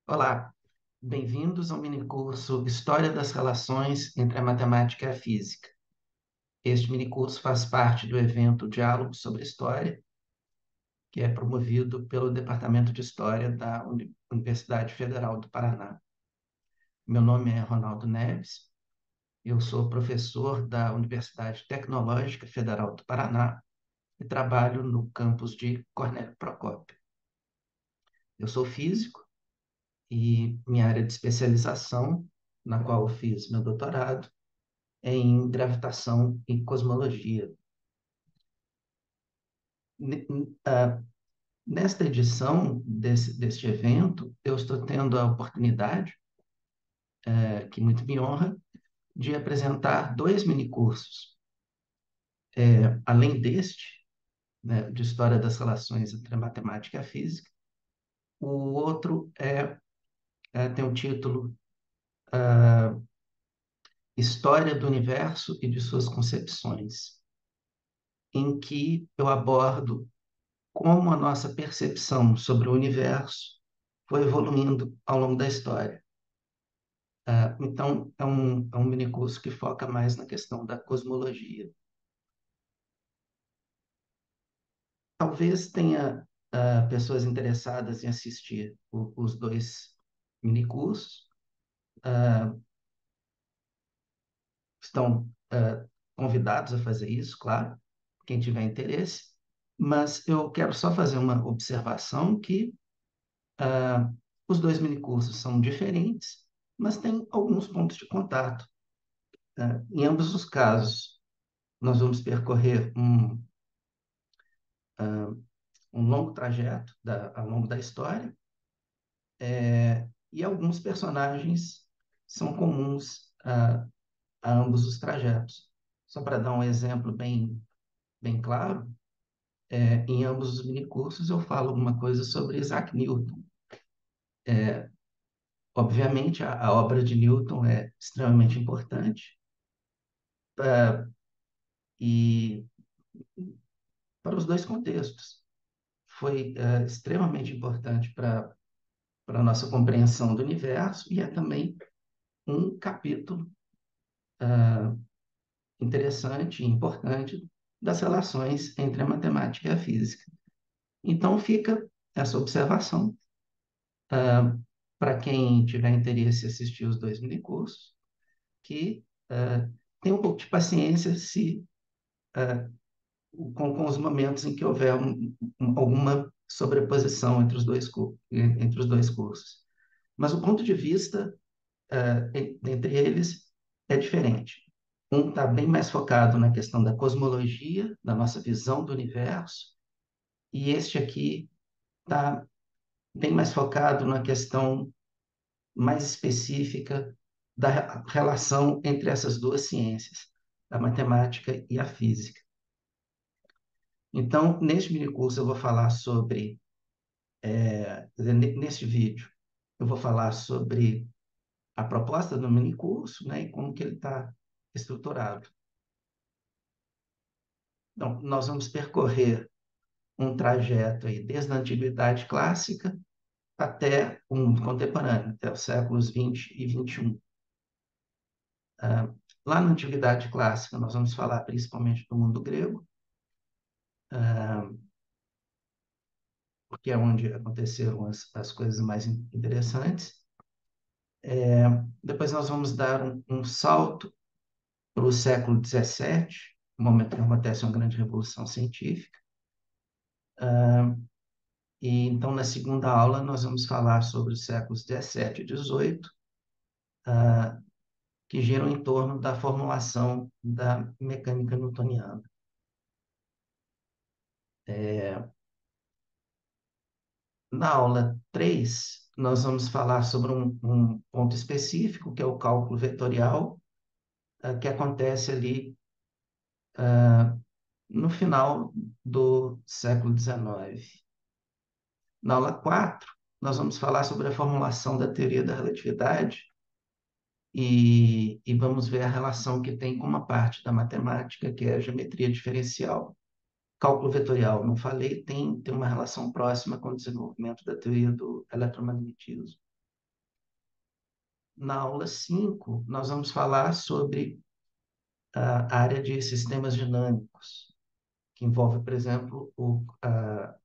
Olá, bem-vindos ao minicurso História das Relações entre a Matemática e a Física. Este minicurso faz parte do evento Diálogo sobre História, que é promovido pelo Departamento de História da Universidade Federal do Paraná. Meu nome é Ronaldo Neves, eu sou professor da Universidade Tecnológica Federal do Paraná e trabalho no campus de Cornélio Procópio. Eu sou físico e minha área de especialização, na qual eu fiz meu doutorado, em gravitação e cosmologia. Nesta edição deste evento, eu estou tendo a oportunidade, que muito me honra, de apresentar dois minicursos. Além deste, né, de História das Relações entre a Matemática e a Física, o outro tem o título História do Universo e de Suas Concepções, em que eu abordo como a nossa percepção sobre o universo foi evoluindo ao longo da história. Então, é um minicurso que foca mais na questão da cosmologia. Talvez tenha pessoas interessadas em assistir os dois minicursos. Ah, Estão convidados a fazer isso, claro, quem tiver interesse. Mas eu quero só fazer uma observação que ah, os dois minicursos são diferentes, mas têm alguns pontos de contato. Em ambos os casos, nós vamos percorrer ah, um longo trajeto ao longo da história, e alguns personagens são comuns a ambos os trajetos. Só para dar um exemplo bem claro, em ambos os minicursos eu falo alguma coisa sobre Isaac Newton. Obviamente, a obra de Newton é extremamente importante, e para os dois contextos. Foi extremamente importante para a nossa compreensão do universo e é também um capítulo interessante e importante das relações entre a matemática e a física. Então, fica essa observação para quem tiver interesse em assistir os dois minicursos, que tenha um pouco de paciência se com os momentos em que houver alguma sobreposição entre os dois cursos. Mas o ponto de vista entre eles é diferente. Um está bem mais focado na questão da cosmologia, da nossa visão do universo, e este aqui está bem mais focado na questão mais específica da relação entre essas duas ciências, a matemática e a física. Então, neste minicurso, eu vou falar sobre, neste vídeo, eu vou falar sobre a proposta do minicurso, né, e como que ele está estruturado. Então, nós vamos percorrer um trajeto aí desde a Antiguidade Clássica até o mundo contemporâneo, até os séculos 20 e 21. Lá na Antiguidade Clássica, nós vamos falar principalmente do mundo grego, porque é onde aconteceram as coisas mais interessantes. Depois nós vamos dar um salto para o século XVII, no momento que acontece uma grande revolução científica. E então, na segunda aula, nós vamos falar sobre os séculos XVII e XVIII, que giram em torno da formulação da mecânica newtoniana. Na aula 3, nós vamos falar sobre um ponto específico, que é o cálculo vetorial, que acontece ali no final do século XIX. Na aula 4, nós vamos falar sobre a formulação da teoria da relatividade e vamos ver a relação que tem com uma parte da matemática, que é a geometria diferencial. Cálculo vetorial, não falei, tem uma relação próxima com o desenvolvimento da teoria do eletromagnetismo. Na aula 5 nós vamos falar sobre a área de sistemas dinâmicos, que envolve, por exemplo, a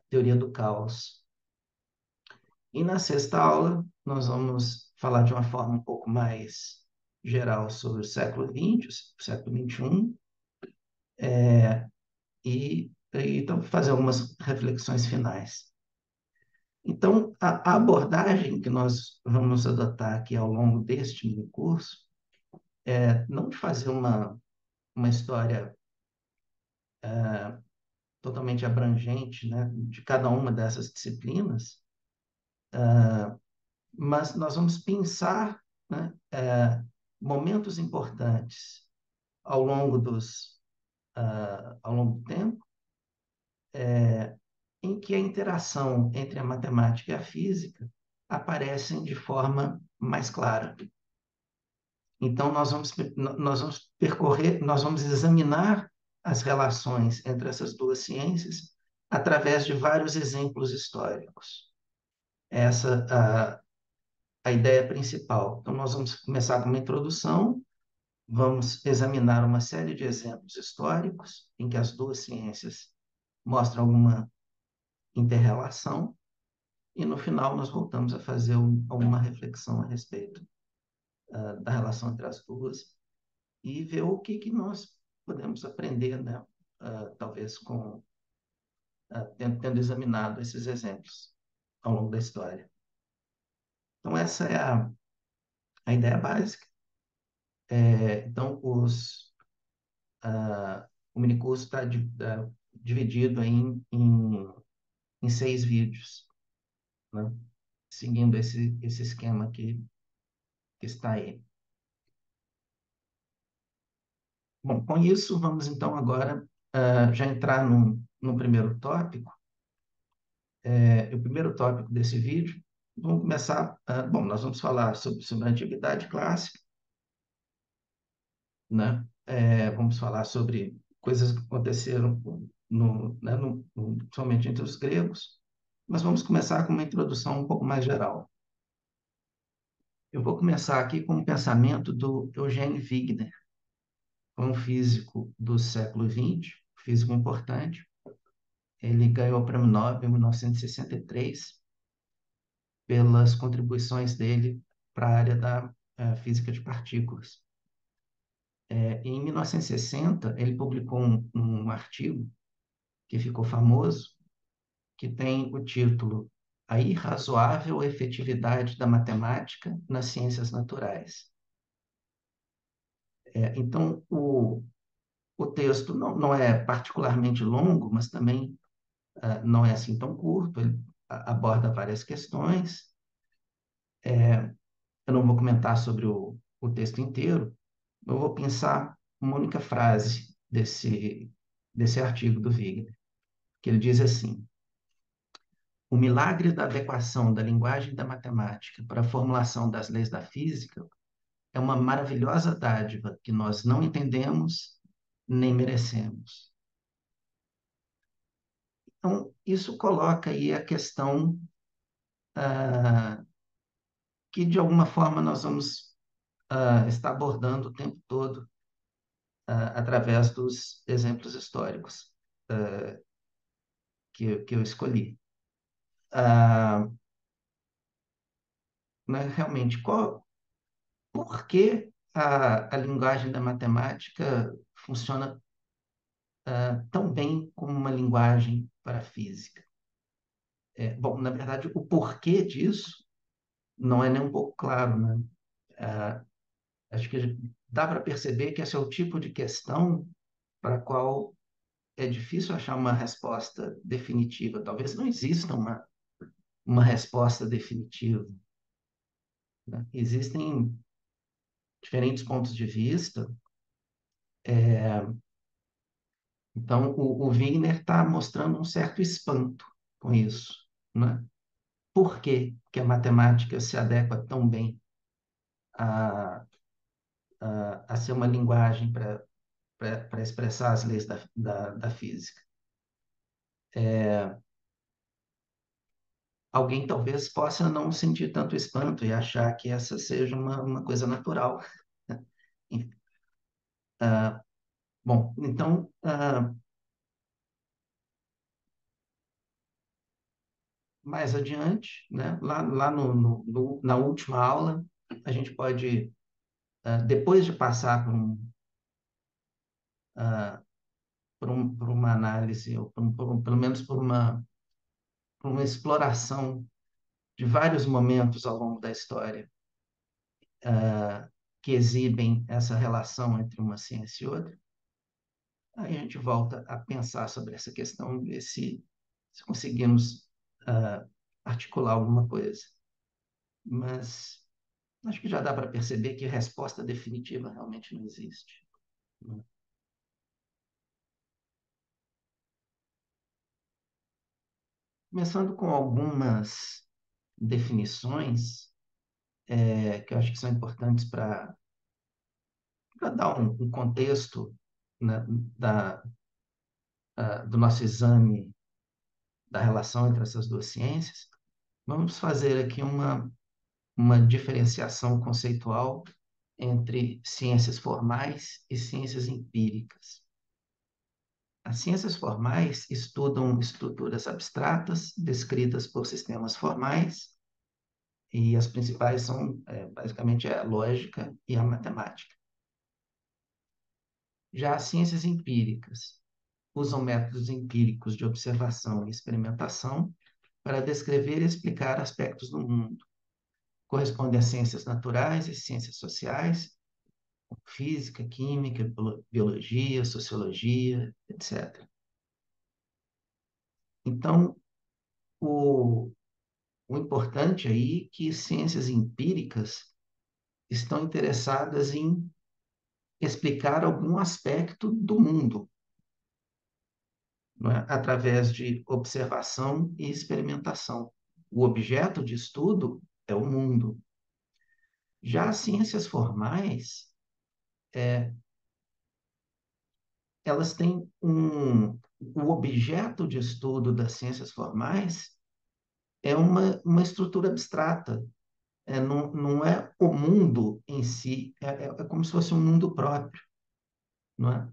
teoria do caos. E na sexta aula, nós vamos falar de uma forma um pouco mais geral sobre o século XX, o século XXI, e então fazer algumas reflexões finais. Então, a abordagem que nós vamos adotar aqui ao longo deste mini curso é não de fazer uma história totalmente abrangente, né, de cada uma dessas disciplinas, mas nós vamos pensar, né, momentos importantes ao longo ao longo do tempo, em que a interação entre a matemática e a física aparecem de forma mais clara. Então, nós vamos percorrer, nós vamos examinar as relações entre essas duas ciências através de vários exemplos históricos. Essa a ideia principal. Então, nós vamos começar com uma introdução, vamos examinar uma série de exemplos históricos em que as duas ciências mostram alguma interrelação, e no final nós voltamos a fazer alguma reflexão a respeito da relação entre as duas e ver o que nós podemos aprender, né? Talvez tendo examinado esses exemplos ao longo da história. Então, essa é a ideia básica. Então, o minicurso está dividido em 6 vídeos, né? Seguindo esse esquema que está aí. Bom, com isso, vamos então agora já entrar no primeiro tópico. O primeiro tópico desse vídeo, vamos começar. Bom, nós vamos falar sobre a antiguidade clássica, né? Vamos falar sobre coisas que aconteceram né, somente entre os gregos, mas vamos começar com uma introdução um pouco mais geral. Eu vou começar aqui com um pensamento do Eugène Wigner, um físico do século XX, físico importante. Ele ganhou o Prêmio Nobel em 1963 pelas contribuições dele para a área da física de partículas. Em 1960, ele publicou um artigo que ficou famoso, que tem o título A Irrazoável Efetividade da Matemática nas Ciências Naturais. Então, o texto não é particularmente longo, mas também não é assim tão curto, ele aborda várias questões. Eu não vou comentar sobre o texto inteiro, eu vou pensar uma única frase desse artigo do Wigner, que ele diz assim: o milagre da adequação da linguagem da matemática para a formulação das leis da física é uma maravilhosa dádiva que nós não entendemos nem merecemos. Então, isso coloca aí a questão que, de alguma forma, nós vamos estar abordando o tempo todo através dos exemplos históricos que eu escolhi. Né, realmente, por que a linguagem da matemática funciona tão bem como uma linguagem para a física? Bom, na verdade, o porquê disso não é nem um pouco claro, né? Ah, Acho que dá para perceber que esse é o tipo de questão para a qual é difícil achar uma resposta definitiva. Talvez não exista uma resposta definitiva, né? Existem diferentes pontos de vista. Então, o Wigner está mostrando um certo espanto com isso, né? Por que que a matemática se adequa tão bem a, a ser uma linguagem para expressar as leis da física? alguém talvez possa não sentir tanto espanto e achar que essa seja uma coisa natural. Bom, então, mais adiante, né, lá na última aula, a gente pode, depois de passar ah, por uma análise, ou pelo menos por uma exploração de vários momentos ao longo da história, que exibem essa relação entre uma ciência e outra, aí a gente volta a pensar sobre essa questão, ver se conseguimos articular alguma coisa. Mas acho que já dá para perceber que resposta definitiva realmente não existe, né? Começando com algumas definições que eu acho que são importantes para dar um contexto, né, da, do nosso exame da relação entre essas duas ciências. Vamos fazer aqui uma diferenciação conceitual entre ciências formais e ciências empíricas. As ciências formais estudam estruturas abstratas descritas por sistemas formais, e as principais são, basicamente, a lógica e a matemática. Já as ciências empíricas usam métodos empíricos de observação e experimentação para descrever e explicar aspectos do mundo. Corresponde às ciências naturais e ciências sociais, física, química, biologia, sociologia, etc. Então, o, o importante aí é que ciências empíricas estão interessadas em explicar algum aspecto do mundo, não é? Através de observação e experimentação. O objeto de estudo é o mundo. Já as ciências formais, elas têm o objeto de estudo das ciências formais é uma estrutura abstrata. Não é o mundo em si, é como se fosse um mundo próprio, não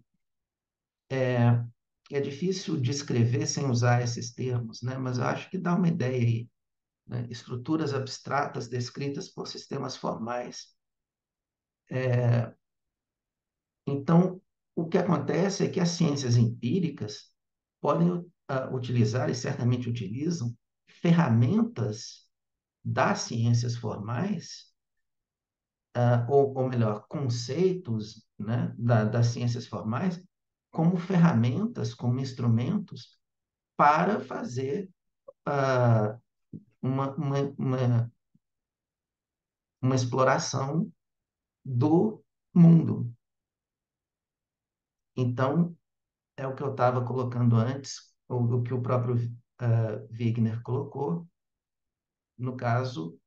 é? É difícil descrever sem usar esses termos, né? Mas eu acho que dá uma ideia aí, né? Estruturas abstratas descritas por sistemas formais. Então, o que acontece é que as ciências empíricas podem utilizar, e certamente utilizam, ferramentas das ciências formais, ou melhor, conceitos, né, das ciências formais, como ferramentas, como instrumentos para fazer uh, uma, uma, uma, uma exploração do mundo. Então, é o que eu estava colocando antes, ou o que o próprio Wigner colocou, no caso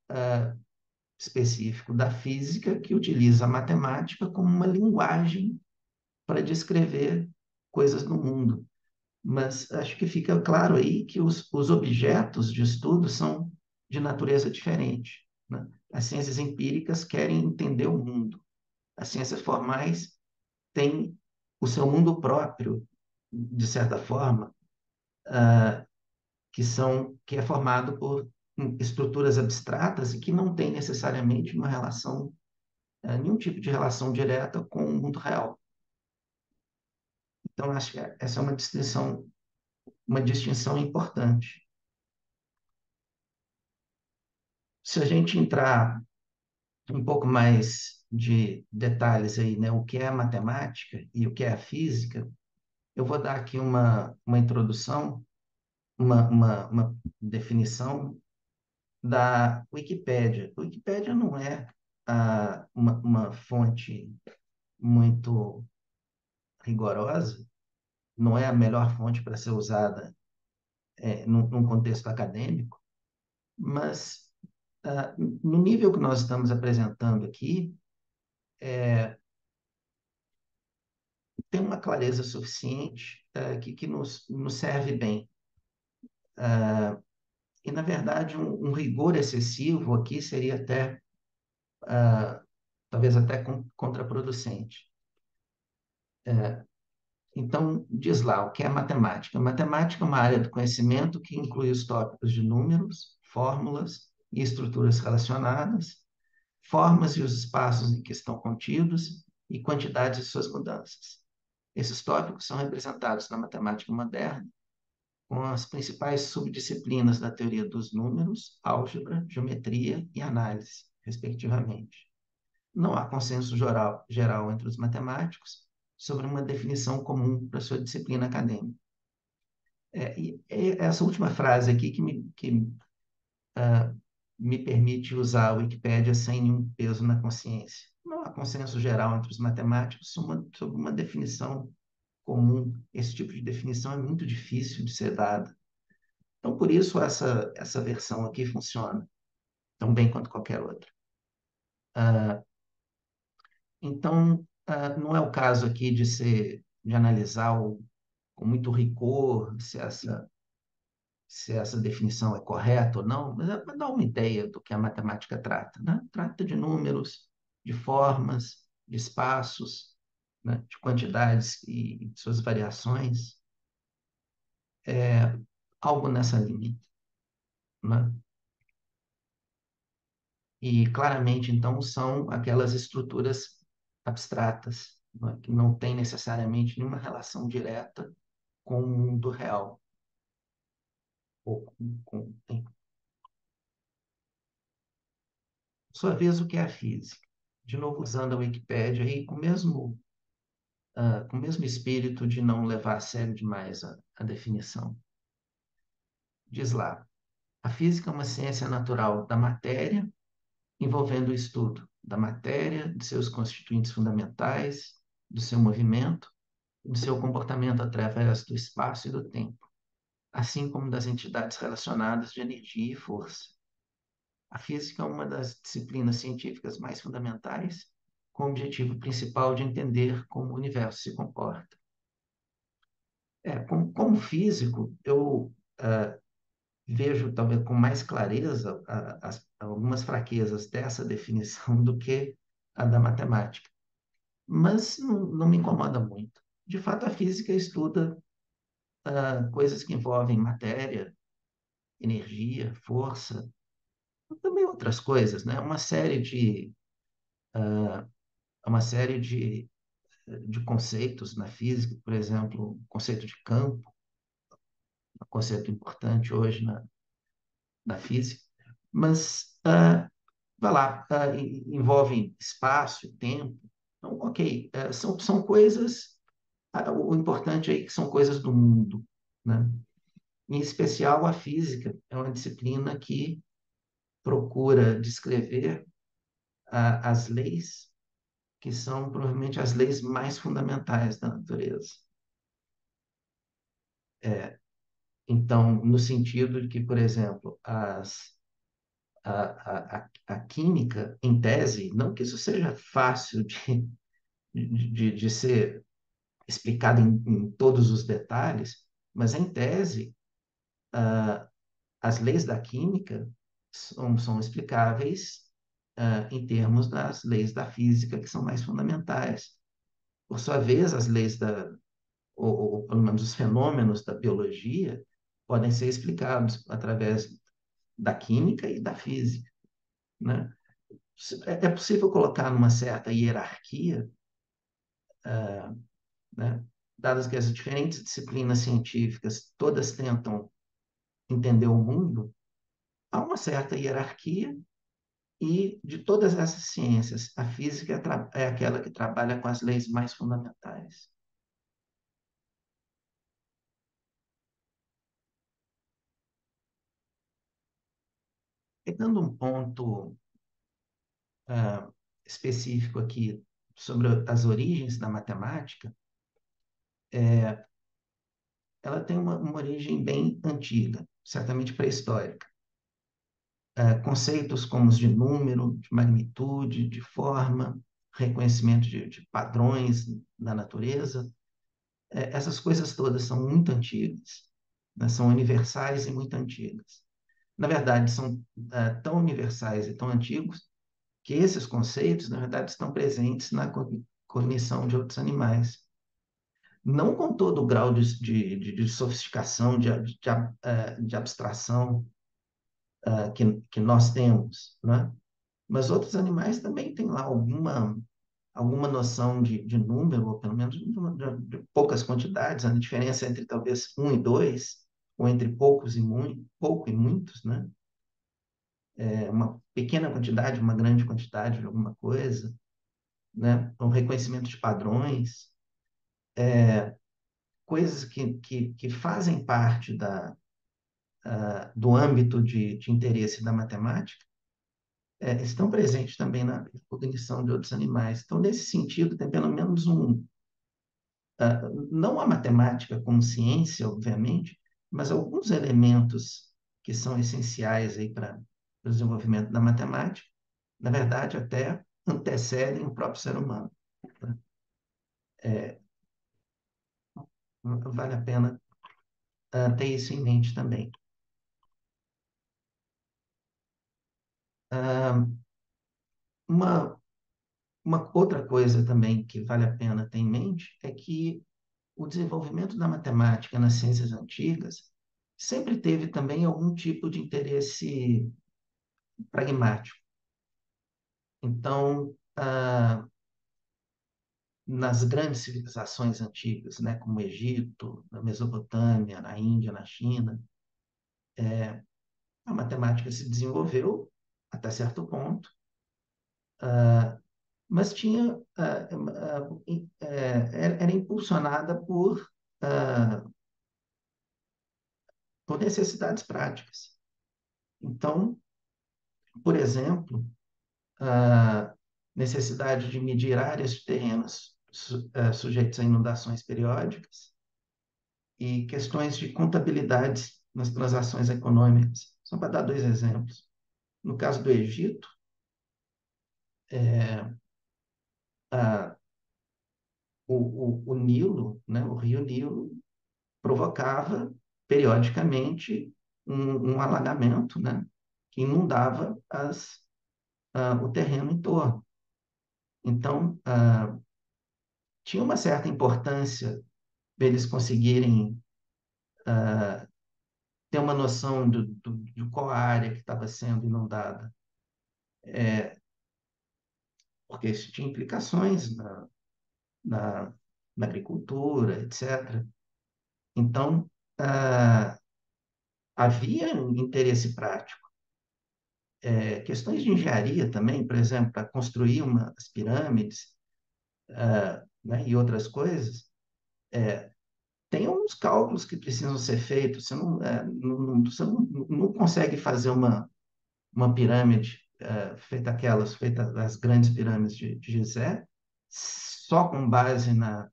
específico da física, que utiliza a matemática como uma linguagem para descrever coisas no mundo. Mas acho que fica claro aí que os objetos de estudo são de natureza diferente, né? As ciências empíricas querem entender o mundo. As ciências formais têm o seu mundo próprio, de certa forma, que é formado por estruturas abstratas e que não tem necessariamente uma relação, nenhum tipo de relação direta com o mundo real. Então, acho que essa é uma distinção importante. Se a gente entrar um pouco mais de detalhes aí, né, o que é a matemática e o que é a física, eu vou dar aqui uma introdução, uma definição da Wikipédia. A Wikipédia não é uma fonte muito rigorosa, não é a melhor fonte para ser usada num contexto acadêmico, mas no nível que nós estamos apresentando aqui, tem uma clareza suficiente que nos serve bem. E, na verdade, um rigor excessivo aqui seria até, talvez até contraproducente. Então, diz lá, o que é matemática? Matemática é uma área do conhecimento que inclui os tópicos de números, fórmulas e estruturas relacionadas, formas e os espaços em que estão contidos e quantidades e suas mudanças. Esses tópicos são representados na matemática moderna com as principais subdisciplinas da teoria dos números, álgebra, geometria e análise, respectivamente. Não há consenso geral entre os matemáticos sobre uma definição comum para sua disciplina acadêmica. E essa última frase aqui me permite usar a Wikipédia sem nenhum peso na consciência. Não há consenso geral entre os matemáticos sobre uma definição comum. Esse tipo de definição é muito difícil de ser dada. Então, por isso, essa versão aqui funciona tão bem quanto qualquer outra. Então, não é o caso aqui de analisar com muito rigor se essa definição é correta ou não, mas é para dar uma ideia do que a matemática trata, né? Trata de números, de formas, de espaços, né? De quantidades e suas variações, algo nessa linha, né? E claramente, então, são aquelas estruturas abstratas, né? Que não têm necessariamente nenhuma relação direta com o mundo real, ou sua vez, o que é a física? De novo, usando a Wikipédia e com o mesmo espírito de não levar a sério demais a definição. Diz lá, a física é uma ciência natural da matéria, envolvendo o estudo da matéria, de seus constituintes fundamentais, do seu movimento, do seu comportamento através do espaço e do tempo, assim como das entidades relacionadas de energia e força. A física é uma das disciplinas científicas mais fundamentais, com o objetivo principal de entender como o universo se comporta. Como físico, eu vejo talvez com mais clareza algumas fraquezas dessa definição do que a da matemática, mas não me incomoda muito. De fato, a física estuda coisas que envolvem matéria, energia, força, também outras coisas, né? Uma série de conceitos na física, por exemplo, o conceito de campo, um conceito importante hoje na física, mas vai lá, envolvem espaço, tempo. Então, ok, são coisas, o importante aí é que são coisas do mundo, né? Em especial, a física é uma disciplina que procura descrever as leis que são provavelmente as leis mais fundamentais da natureza. Então, no sentido de que, por exemplo, a química, em tese, não que isso seja fácil de ser explicado em todos os detalhes, mas em tese, as leis da química são explicáveis em termos das leis da física, que são mais fundamentais. Por sua vez, as leis ou pelo menos os fenômenos da biologia, podem ser explicados através da química e da física, né? É possível colocar numa certa hierarquia, né? Dadas que as diferentes disciplinas científicas todas tentam entender o mundo, há uma certa hierarquia e de todas essas ciências, a física é aquela que trabalha com as leis mais fundamentais. Pegando um ponto ah, específico aqui sobre as origens da matemática, ela tem uma origem bem antiga, certamente pré-histórica. Conceitos como os de número, de magnitude, de forma, reconhecimento de padrões da natureza, essas coisas todas são muito antigas, né? São universais e muito antigas. na verdade, são tão universais e tão antigos que esses conceitos, na verdade, estão presentes na cognição de outros animais. Não com todo o grau de sofisticação, de abstração que nós temos, né? Mas outros animais também têm lá alguma noção de número, ou pelo menos de poucas quantidades, a diferença entre talvez um e dois, ou entre poucos e muito, pouco e muitos, né? Uma pequena quantidade, uma grande quantidade de alguma coisa, né? O reconhecimento de padrões, coisas que fazem parte do âmbito de interesse da matemática, estão presentes também na cognição de outros animais. Então, nesse sentido, tem pelo menos não a matemática como ciência, obviamente, mas alguns elementos que são essenciais aí para o desenvolvimento da matemática, na verdade, até antecedem o próprio ser humano. Né? Vale a pena ter isso em mente também. Ah, uma, uma outra coisa também que vale a pena ter em mente é que o desenvolvimento da matemática nas ciências antigas sempre teve também algum tipo de interesse pragmático. Então, nas grandes civilizações antigas, né, como o Egito, na Mesopotâmia, na Índia, na China, a matemática se desenvolveu até certo ponto, mas era impulsionada ah, por necessidades práticas. Então, por exemplo, a necessidade de medir áreas de terrenos sujeitos a inundações periódicas e questões de contabilidade nas transações econômicas. Só para dar dois exemplos. No caso do Egito, é, a, o Nilo, né, o rio Nilo, provocava periodicamente um alagamento, né, que inundava o terreno em torno. Então, tinha uma certa importância deles conseguirem ter uma noção de qual a área que estava sendo inundada, porque isso tinha implicações na, na agricultura, etc. Então, ah, havia um interesse prático. Questões de engenharia também, por exemplo, para construir as pirâmides, né, e outras coisas, tem alguns cálculos que precisam ser feitos. Você não consegue fazer uma pirâmide feita as grandes pirâmides de Gizé, só com base na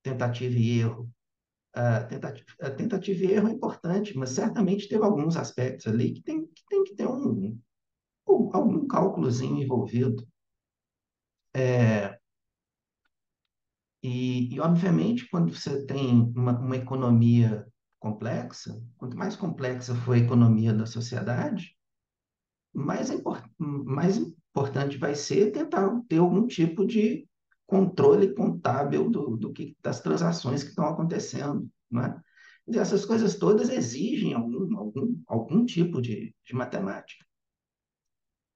tentativa e erro. A tentativa e erro é importante, mas certamente teve alguns aspectos ali que tem que ter algum cálculozinho envolvido. Obviamente, quando você tem uma economia complexa, quanto mais complexa for a economia da sociedade, mais importante vai ser tentar ter algum tipo de controle contábil das transações que estão acontecendo, né? E essas coisas todas exigem algum tipo de matemática.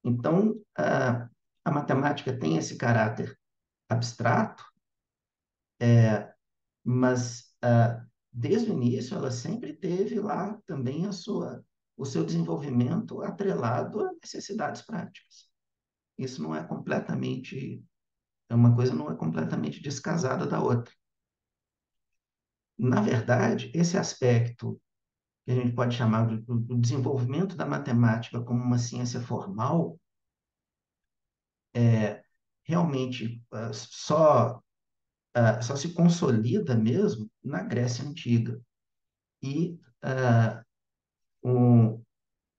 Então, a matemática tem esse caráter abstrato, mas desde o início ela sempre teve lá também o seu desenvolvimento atrelado a necessidades práticas. Isso não é completamente, uma coisa não é completamente descasada da outra. Na verdade, esse aspecto que a gente pode chamar do desenvolvimento da matemática como uma ciência formal, realmente só se consolida mesmo na Grécia Antiga. E um,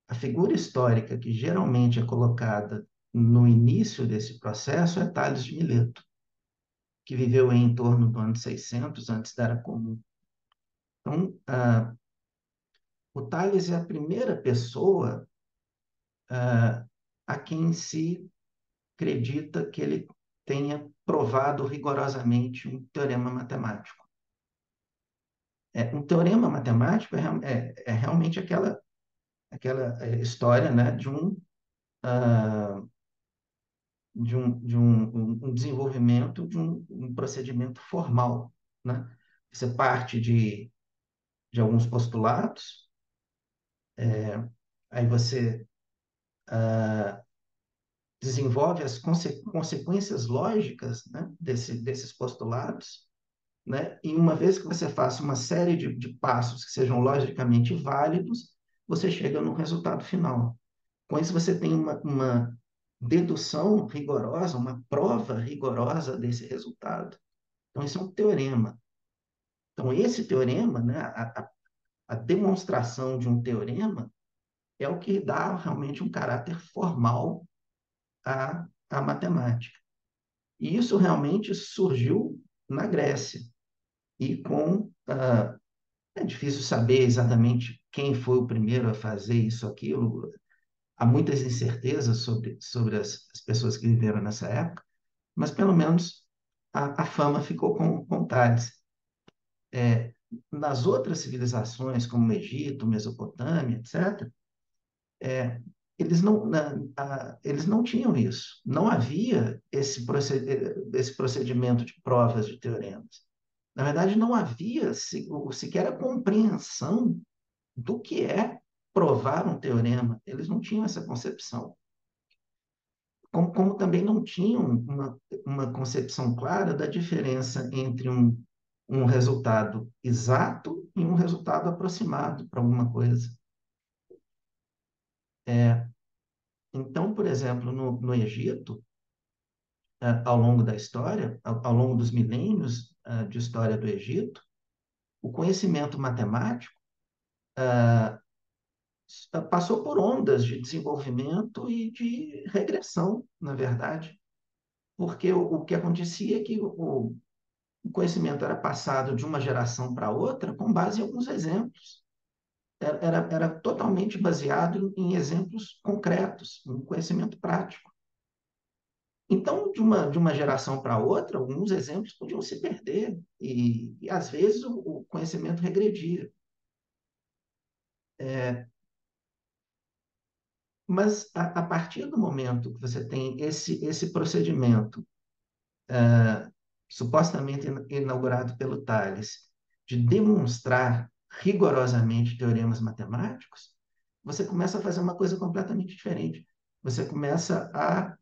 a figura histórica que geralmente é colocada no início desse processo é Tales de Mileto, que viveu em torno do ano 600 antes da Era Comum. Então, O Tales é a primeira pessoa ah, a quem se acredita que ele tenha provado rigorosamente um teorema matemático. Um teorema matemático é realmente aquela história, né, ah, um desenvolvimento um procedimento formal, né? Você parte de alguns postulados, aí você desenvolve as consequências lógicas, né, desses postulados, né? E uma vez que você faça uma série de passos que sejam logicamente válidos, você chega no resultado final. Com isso, você tem uma dedução rigorosa, uma prova rigorosa desse resultado. Então, isso é um teorema. Então, esse teorema, né, a demonstração de um teorema, é o que dá realmente um caráter formal à matemática. E isso realmente surgiu na Grécia. E é difícil saber exatamente quem foi o primeiro a fazer isso, aquilo. Há muitas incertezas sobre as pessoas que viveram nessa época, mas pelo menos a fama ficou com Tales. É, nas outras civilizações, como o Egito, Mesopotâmia, etc., é, eles não tinham isso. Não havia esse procedimento de provas de teoremas. Na verdade, não havia sequer a compreensão do que é provar um teorema. Eles não tinham essa concepção. Como também não tinham uma concepção clara da diferença entre um resultado exato e um resultado aproximado para alguma coisa. Então, por exemplo, no Egito, ao longo da história, ao longo dos milênios de história do Egito, o conhecimento matemático passou por ondas de desenvolvimento e de regressão, na verdade, porque o que acontecia é que o conhecimento era passado de uma geração para outra com base em alguns exemplos. Era totalmente baseado em exemplos concretos, em conhecimento prático. Então, de uma geração para outra, alguns exemplos podiam se perder e às vezes, o conhecimento regredia. Mas, a partir do momento que você tem esse procedimento supostamente inaugurado pelo Tales, de demonstrar rigorosamente teoremas matemáticos, você começa a fazer uma coisa completamente diferente. Você começa a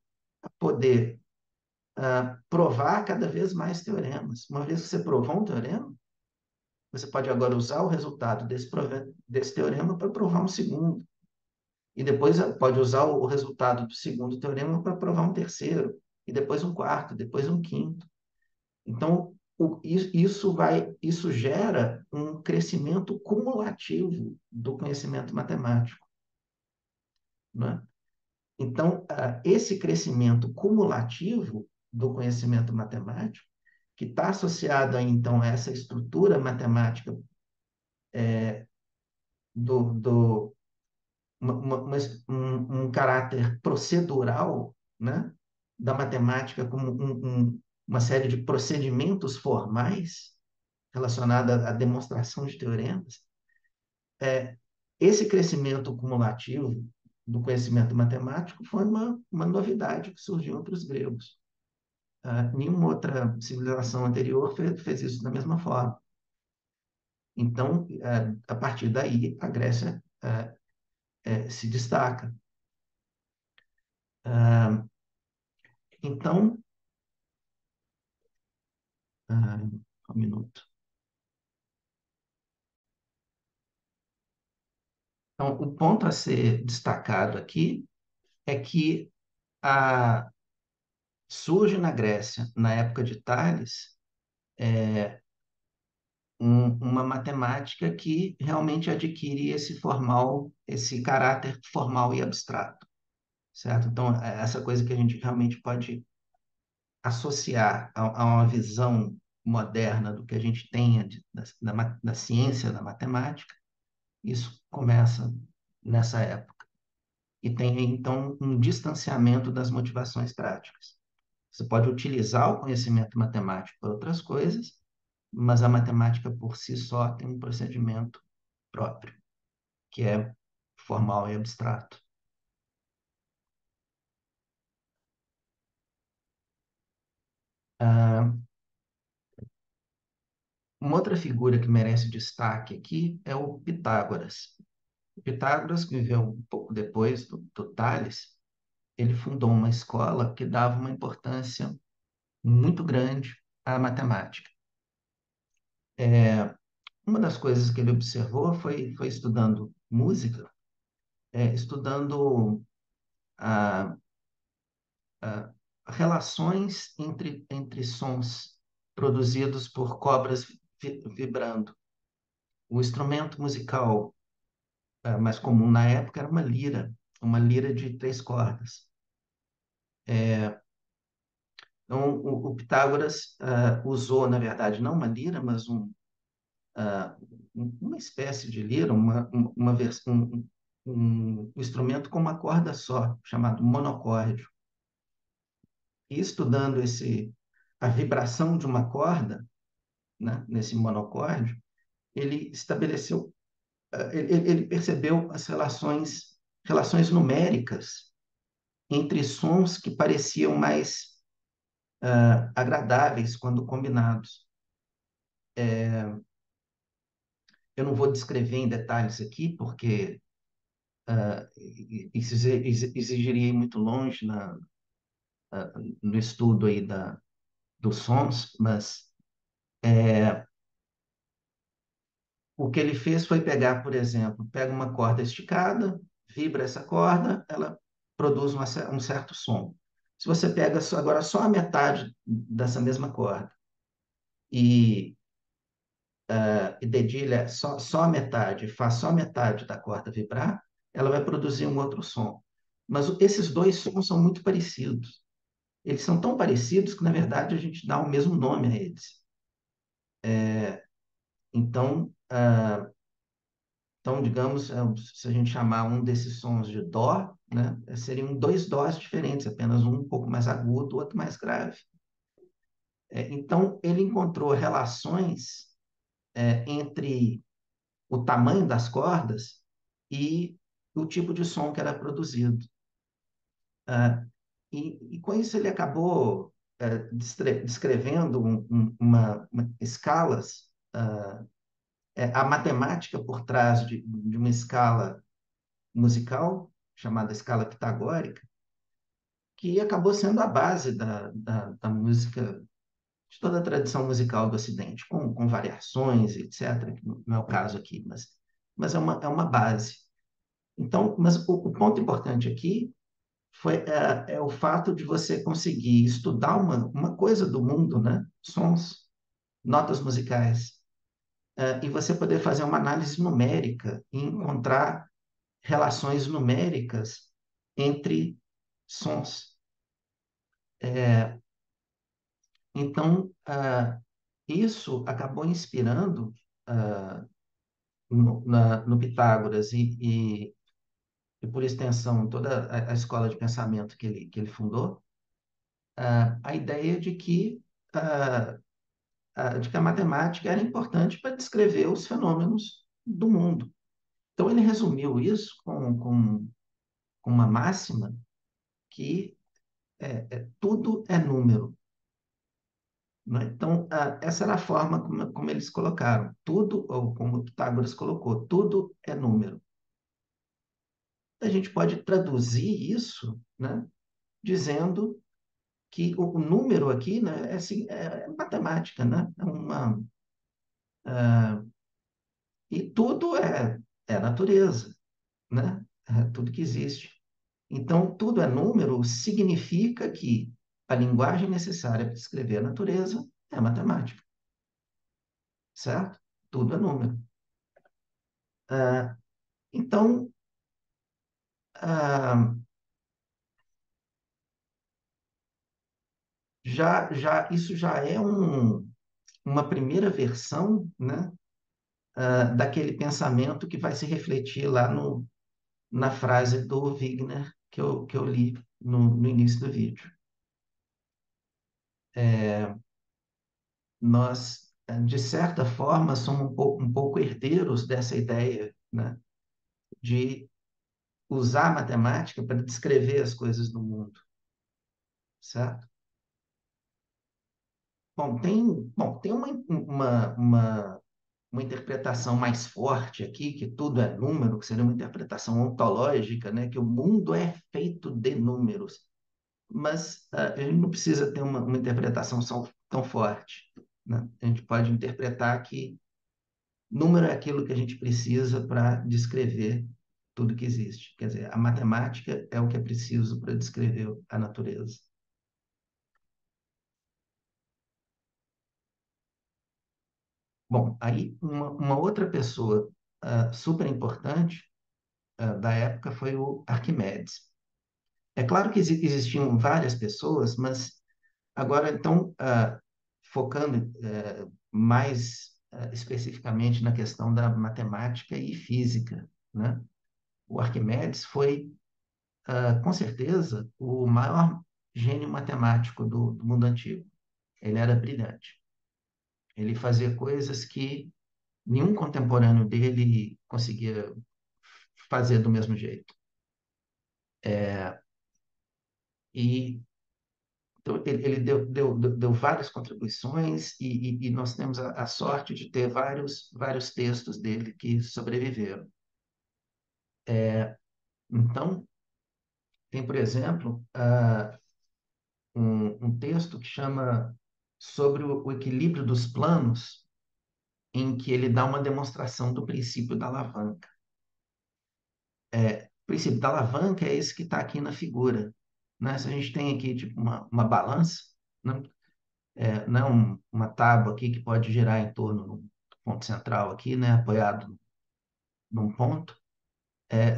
poder provar cada vez mais teoremas. Uma vez que você provou um teorema, você pode agora usar o resultado desse teorema para provar um segundo. E depois pode usar o resultado do segundo teorema para provar um terceiro. E depois um quarto, depois um quinto. Então, isso gera um crescimento cumulativo do conhecimento matemático, né? Então, esse crescimento cumulativo do conhecimento matemático, que está associado então a essa estrutura matemática do um caráter procedural, né, da matemática como uma série de procedimentos formais relacionada à demonstração de teoremas, é, esse crescimento cumulativo do conhecimento matemático foi uma novidade que surgiu entre os gregos. Nenhuma outra civilização anterior fez isso da mesma forma. Então, a partir daí, a Grécia se destaca. Então, um minuto. Então, o ponto a ser destacado aqui é que a, surge na Grécia, na época de Tales, uma matemática que realmente adquire esse caráter formal e abstrato, certo? Então, é essa coisa que a gente realmente pode associar a uma visão moderna do que a gente tem da ciência da matemática, Isso começa nessa época. E tem, então, um distanciamento das motivações práticas. Você pode utilizar o conhecimento matemático para outras coisas, mas a matemática por si só tem um procedimento próprio, que é formal e abstrato. Ah, uma outra figura que merece destaque aqui é o Pitágoras. O Pitágoras, que viveu um pouco depois do Tales, ele fundou uma escola que dava uma importância muito grande à matemática. Uma das coisas que ele observou foi estudando música, estudando a, a, relações entre sons produzidos por cobras vibrando. O instrumento musical mais comum na época era uma lira de 3 cordas. Então, o Pitágoras usou, na verdade, não uma lira, mas ah, uma espécie de lira, um instrumento com uma corda só, chamado monocórdio. E estudando a vibração de uma corda, né, nesse monocórdio, ele estabeleceu, ele percebeu as relações numéricas entre sons que pareciam mais agradáveis quando combinados. Eu não vou descrever em detalhes aqui, porque isso exigiria ir muito longe no estudo aí dos sons, mas o que ele fez foi pegar, por exemplo, pega uma corda esticada, vibra essa corda, ela produz um certo som. Se você pega agora só a metade dessa mesma corda e, e dedilha só a metade, faz só a metade da corda vibrar, ela vai produzir um outro som. Mas esses dois sons são muito parecidos. Eles são tão parecidos que, na verdade, a gente dá o mesmo nome a eles. Então, digamos, se a gente chamar um desses sons de dó, né, seriam dois dós diferentes, apenas um pouco mais agudo, o outro mais grave. Então, ele encontrou relações entre o tamanho das cordas e o tipo de som que era produzido. E com isso ele acabou descrevendo escalas, a matemática por trás de uma escala musical, chamada escala pitagórica, que acabou sendo a base da música, de toda a tradição musical do Ocidente, com variações, etc., que não é o caso aqui, mas é uma base. Então, mas o ponto importante aqui é o fato de você conseguir estudar uma coisa do mundo, né? Sons, notas musicais, e você poder fazer uma análise numérica e encontrar relações numéricas entre sons. Então, isso acabou inspirando no Pitágoras e, por extensão, toda a escola de pensamento que ele fundou, a ideia ah, de que a matemática era importante para descrever os fenômenos do mundo. Então, ele resumiu isso com uma máxima que tudo é número. Né? Então, essa era a forma como eles colocaram. Tudo, ou como Pitágoras colocou, tudo é número. A gente pode traduzir isso, né, dizendo que o número aqui, né, assim, é matemática, né? E tudo é natureza, né? É tudo que existe. Então, tudo é número significa que a linguagem necessária para descrever a natureza é matemática, certo? Tudo é número. Então, ah, isso já é uma primeira versão, né, daquele pensamento que vai se refletir lá na frase do Wigner que eu li no início do vídeo. Nós, de certa forma, somos um pouco herdeiros dessa ideia, né, de usar a matemática para descrever as coisas do mundo, certo? Bom, tem uma interpretação mais forte aqui, que tudo é número, que seria uma interpretação ontológica, né, que o mundo é feito de números. Mas a gente não precisa ter uma interpretação tão forte, né? A gente pode interpretar que número é aquilo que a gente precisa para descrever tudo que existe. Quer dizer, a matemática é o que é preciso para descrever a natureza. Bom, aí uma outra pessoa super importante da época foi o Arquimedes. É claro que existiam várias pessoas, mas agora, então, focando mais especificamente na questão da matemática e física, né? O Arquimedes foi, com certeza, o maior gênio matemático do mundo antigo. Ele era brilhante. Ele fazia coisas que nenhum contemporâneo dele conseguia fazer do mesmo jeito. E então, ele deu várias contribuições e nós temos a sorte de ter vários textos dele que sobreviveram. Então, tem, por exemplo, um texto que chama Sobre o equilíbrio dos planos, em que ele dá uma demonstração do princípio da alavanca. O princípio da alavanca é esse que está aqui na figura, né? Se a gente tem aqui tipo uma balança, né? Não uma tábua aqui que pode girar em torno do ponto central aqui, né, apoiado num ponto.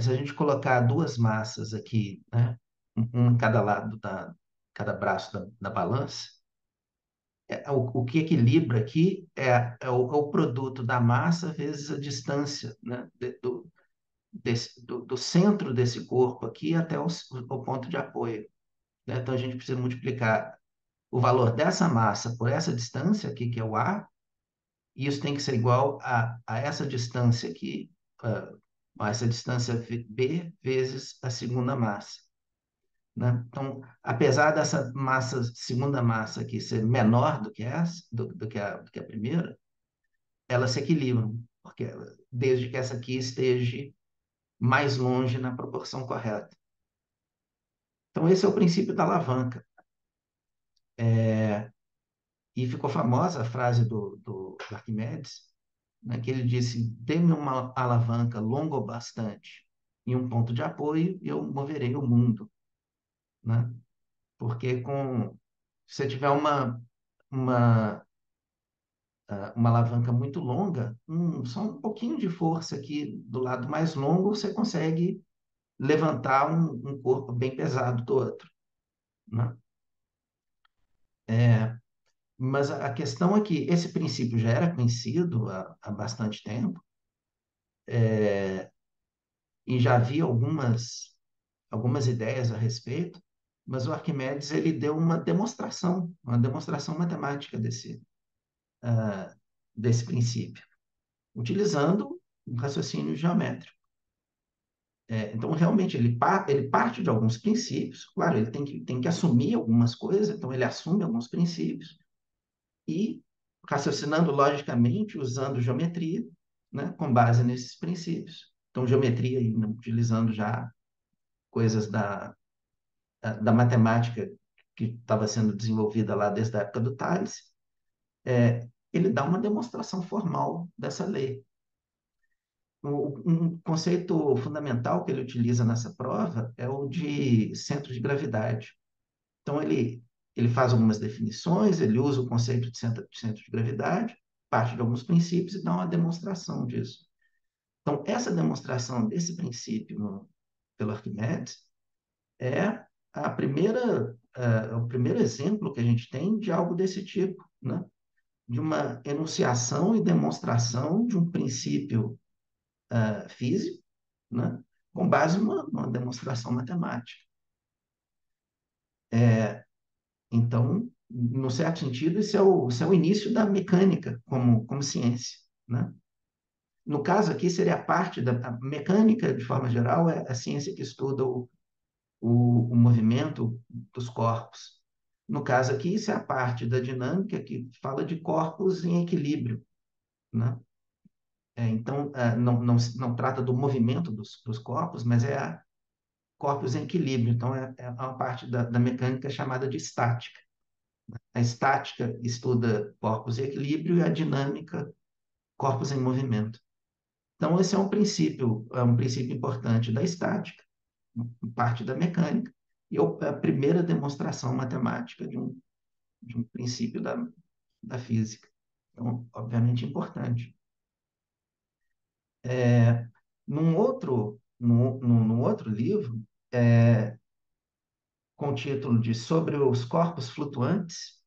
Se a gente colocar duas massas aqui, né, um em cada lado cada braço da balança, o que equilibra aqui é o produto da massa vezes a distância, né, do centro desse corpo aqui até o ponto de apoio, né? Então a gente precisa multiplicar o valor dessa massa por essa distância aqui, que é o A, e isso tem que ser igual a essa distância aqui, a essa distância B vezes a segunda massa, né? Então, apesar dessa segunda massa aqui ser menor do que essa, do que a primeira, elas se equilibram, porque desde que essa aqui esteja mais longe na proporção correta. Então, esse é o princípio da alavanca. E ficou famosa a frase do Arquimedes, né, que ele disse: dê-me uma alavanca longa o bastante e um ponto de apoio, e eu moverei o mundo, né? Porque se você tiver uma, uma alavanca muito longa, só um pouquinho de força aqui do lado mais longo, você consegue levantar um corpo bem pesado do outro, né? Mas a questão é que esse princípio já era conhecido há bastante tempo, e já havia algumas ideias a respeito, mas o Arquimedes ele deu uma demonstração matemática desse princípio, utilizando um raciocínio geométrico. Então, realmente, ele parte de alguns princípios, claro, ele tem que assumir algumas coisas, então ele assume alguns princípios, e raciocinando logicamente, usando geometria, né, com base nesses princípios. Então, geometria, utilizando já coisas da matemática que estava sendo desenvolvida lá desde a época do Tales, ele dá uma demonstração formal dessa lei. Um conceito fundamental que ele utiliza nessa prova é o de centro de gravidade. Então, ele faz algumas definições, ele usa o conceito de centro de gravidade, parte de alguns princípios e dá uma demonstração disso. Então, essa demonstração desse princípio pelo Arquimedes é o primeiro exemplo que a gente tem de algo desse tipo, né? de uma enunciação e demonstração de um princípio físico, né, com base numa demonstração matemática. Então, no certo sentido, isso é o início da mecânica como ciência, né? No caso aqui, seria a parte da a mecânica, de forma geral, é a ciência que estuda o movimento dos corpos. No caso aqui, isso é a parte da dinâmica que fala de corpos em equilíbrio, né? Então, não trata do movimento dos corpos, mas corpos em equilíbrio. Então, é uma parte da mecânica chamada de estática. A estática estuda corpos em equilíbrio e a dinâmica, corpos em movimento. Então, esse é um princípio importante da estática, parte da mecânica, e a primeira demonstração matemática de um princípio da física. Então, obviamente, importante. Num outro livro, com o título de Sobre os Corpos Flutuantes,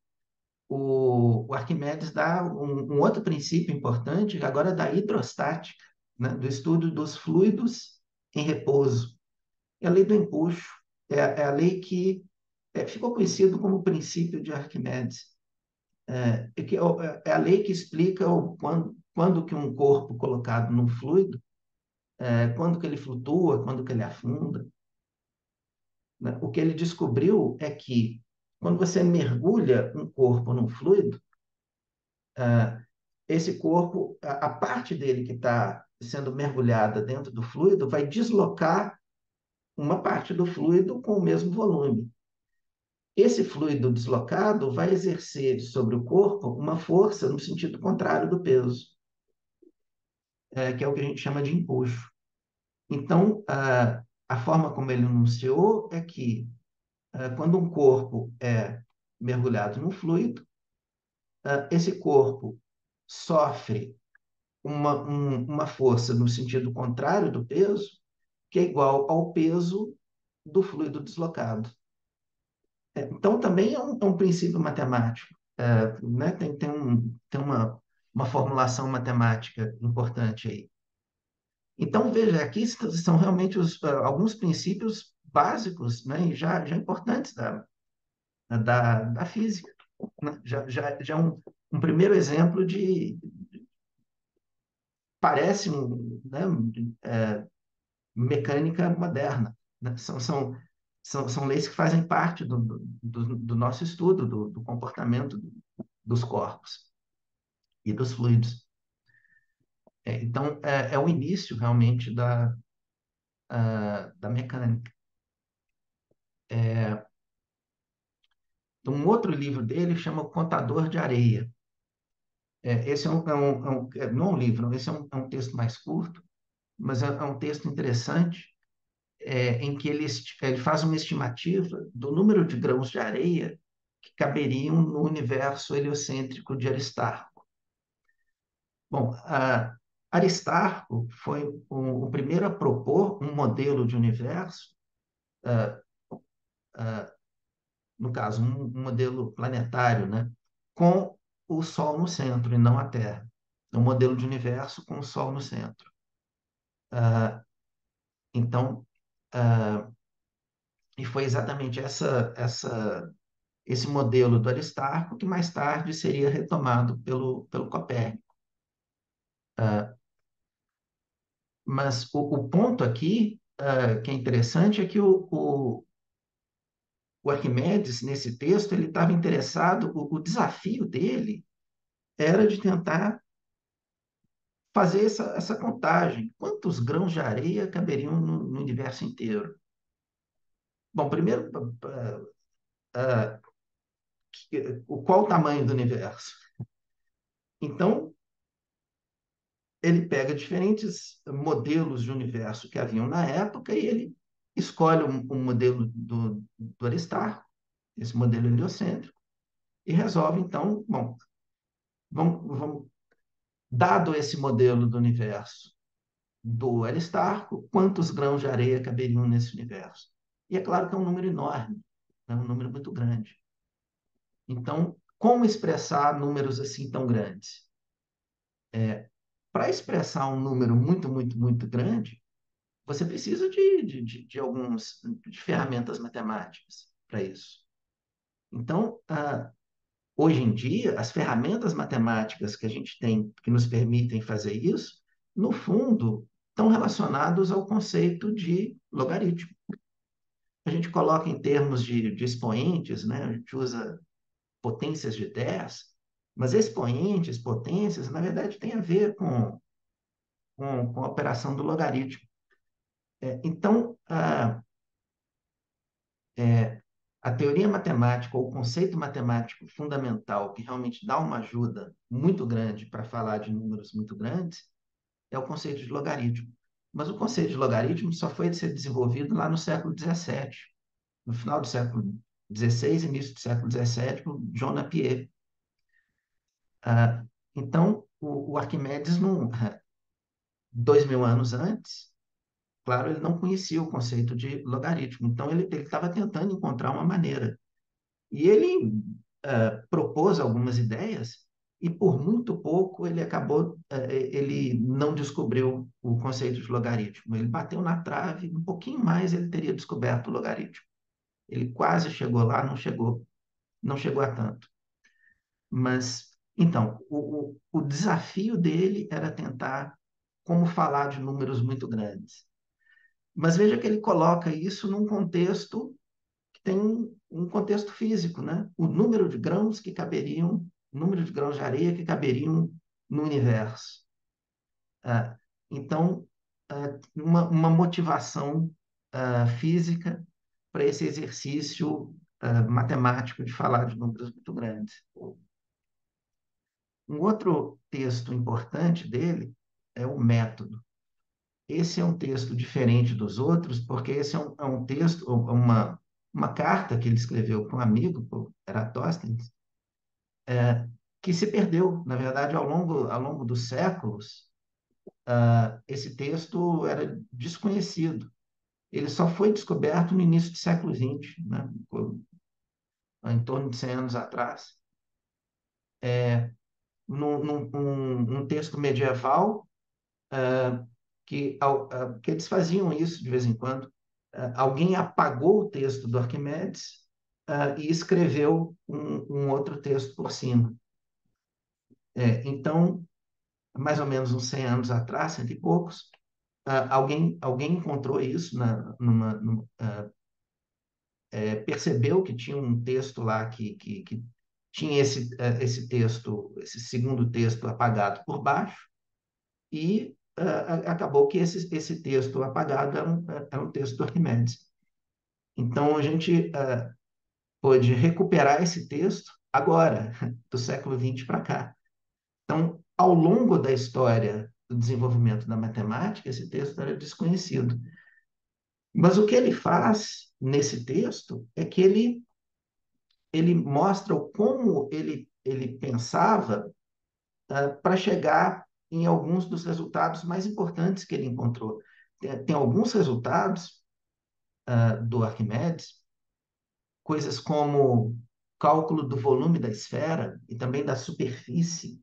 o Arquimedes dá um outro princípio importante, agora da hidrostática, né, do estudo dos fluidos em repouso. É a lei do empuxo, é a lei que ficou conhecido como o princípio de Arquimedes. É a lei que explica quando que um corpo colocado num fluido, quando que ele flutua, quando que ele afunda. Né? O que ele descobriu é que quando você mergulha um corpo num fluido, esse corpo, a parte dele que está sendo mergulhada dentro do fluido, vai deslocar uma parte do fluido com o mesmo volume. Esse fluido deslocado vai exercer sobre o corpo uma força no sentido contrário do peso, que é o que a gente chama de empuxo. Então, a forma como ele enunciou é que, quando um corpo é mergulhado no fluido, esse corpo sofre uma força no sentido contrário do peso, que é igual ao peso do fluido deslocado. Então, também é um princípio matemático, né? Tem uma formulação matemática importante aí. Então, veja, aqui são realmente alguns princípios básicos, né? E já importantes da física. Né? Já é um primeiro exemplo parece né, mecânica moderna. Né? São leis que fazem parte do nosso estudo, do comportamento dos corpos e dos fluidos. Então, é o início realmente da mecânica. Um outro livro dele chama O Contador de Areia. Esse não é um livro, esse é um texto mais curto, mas é um texto interessante, em que ele faz uma estimativa do número de grãos de areia que caberiam no universo heliocêntrico de Aristarco. Bom, Aristarco foi o primeiro a propor um modelo de universo, no caso, um modelo planetário, né, com o Sol no centro e não a Terra. Um modelo de universo com o Sol no centro. Então, e foi exatamente esse modelo do Aristarco que mais tarde seria retomado pelo Copérnico. Mas o ponto aqui, que é interessante, é que o Arquimedes, nesse texto, ele estava interessado, o desafio dele era de tentar fazer essa contagem. Quantos grãos de areia caberiam no universo inteiro? Bom, primeiro, qual o tamanho do universo? Então, ele pega diferentes modelos de universo que haviam na época e ele escolhe um modelo do Aristarco, esse modelo heliocêntrico, e resolve, então, bom, dado esse modelo do universo do Aristarco, quantos grãos de areia caberiam nesse universo? E é claro que é um número enorme, é um número muito grande. Então, como expressar números assim tão grandes? Para expressar um número muito, muito, muito grande, você precisa de algumas de ferramentas matemáticas para isso. Então, hoje em dia, as ferramentas matemáticas que a gente tem, que nos permitem fazer isso, no fundo, estão relacionados ao conceito de logaritmo. A gente coloca em termos de expoentes, né? A gente usa potências de 10, mas expoentes, potências, na verdade, tem a ver com a operação do logaritmo. Então, a teoria matemática, ou o conceito matemático fundamental, que realmente dá uma ajuda muito grande para falar de números muito grandes, é o conceito de logaritmo. Mas o conceito de logaritmo só foi ser desenvolvido lá no século XVII, no final do século XVI, início do século XVII, por John Napier. Então, o Arquimedes, 2000 anos antes, claro, ele não conhecia o conceito de logaritmo. Então, ele estava tentando encontrar uma maneira. E ele propôs algumas ideias e, por muito pouco, ele não descobriu o conceito de logaritmo. Ele bateu na trave, um pouquinho mais ele teria descoberto o logaritmo. Ele quase chegou lá, não chegou a tanto. Mas, então, o desafio dele era tentar como falar de números muito grandes. Mas veja que ele coloca isso num contexto que tem um contexto físico, né? O número de grãos de areia que caberiam no universo. Ah, então, uma motivação física para esse exercício matemático de falar de números muito grandes. Um outro texto importante dele é o Método. Esse é um texto diferente dos outros, porque esse é um texto, uma carta que ele escreveu para um amigo, para Eratóstenes, que se perdeu. Na verdade, ao longo dos séculos, esse texto era desconhecido. Ele só foi descoberto no início do século XX, né? Em torno de 100 anos atrás. Um texto medieval que eles faziam isso de vez em quando. Alguém apagou o texto do Arquimedes e escreveu um outro texto por cima. Então, mais ou menos uns 100 anos atrás, cento e poucos, alguém encontrou isso, percebeu que tinha um texto lá que tinha esse texto, esse segundo texto apagado por baixo, e acabou que esse texto apagado era um texto do Arquimedes. Então, a gente pôde recuperar esse texto agora, do século XX para cá. Então, ao longo da história do desenvolvimento da matemática, esse texto era desconhecido. Mas o que ele faz nesse texto é que ele mostra como ele pensava para chegar em alguns dos resultados mais importantes que ele encontrou. Tem alguns resultados do Arquimedes, coisas como cálculo do volume da esfera e também da superfície